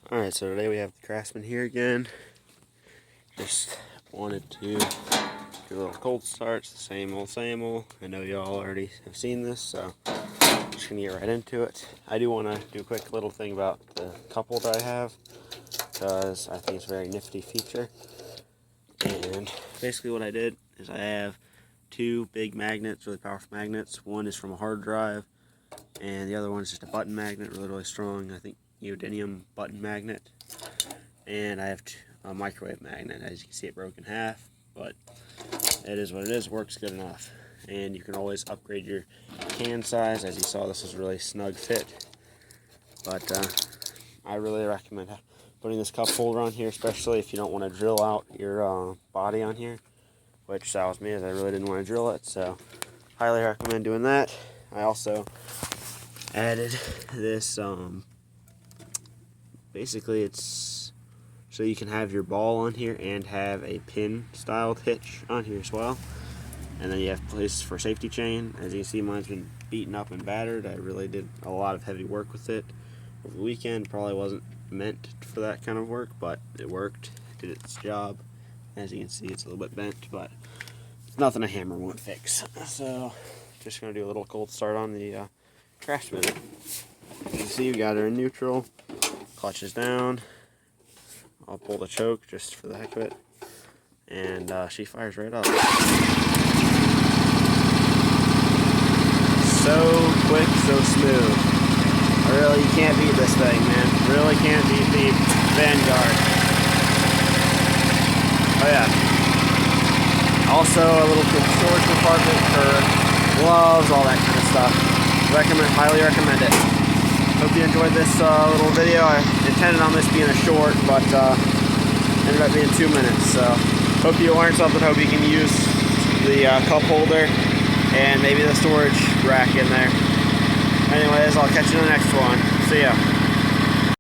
Alright, so today we have the Craftsman here again. Just wanted to do a little cold starts, the same old. I know y'all already have seen this, so I'm just going to get right into it. I do want to do a quick little thing about the cup holder I have, because I think it's a very nifty feature. And basically what I did is I have two big magnets, really powerful magnets. One is from a hard drive, and the other one is just a button magnet, really strong, I think neodymium button magnet. And I have a microwave magnet. As you can see, it broke in half, but it is what it is. Works good enough. And you can always upgrade your can size. As you saw, this is a really snug fit, but I really recommend putting this cup holder on here, especially if you don't want to drill out your body on here, which that was me, as I really didn't want to drill it. So highly recommend doing that. I also added this basically it's so you can have your ball on here and have a pin styled hitch on here as well. And then you have places for safety chain. As you can see, mine's been beaten up and battered. I really did a lot of heavy work with it over the weekend. Probably wasn't meant for that kind of work, but it worked. It did its job. As you can see, it's a little bit bent, but it's nothing a hammer won't fix. So just going to do a little cold start on the Craftsman. As you can see, we got her in neutral. Clutches down. I'll pull the choke just for the heck of it, and she fires right up. So quick, so smooth. Really, you can't beat this thing, man. Really can't beat the Vanguard. Oh yeah. Also a little storage compartment for gloves, all that kind of stuff. Highly recommend it. Hope you enjoyed this little video. I intended on this being a short, but ended up being 2 minutes. So hope you learned something. Hope you can use the cup holder and maybe the storage rack in there. Anyways, I'll catch you in the next one. See ya.